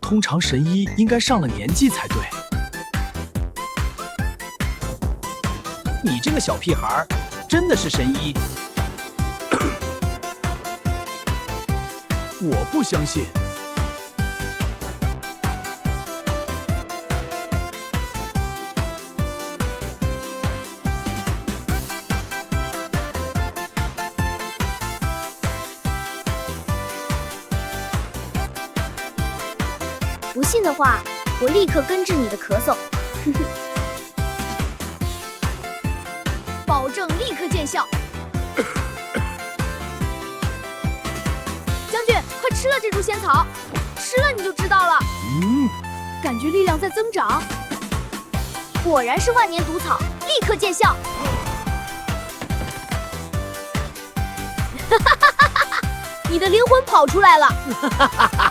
通常神医应该上了年纪才对。你这个小屁孩，真的是神医？我不相信。不信的话，我立刻根治你的咳嗽，保证立刻见效。将军，快吃了这株仙草，吃了你就知道了。感觉力量在增长，果然是万年毒草，立刻见效。你的灵魂跑出来了。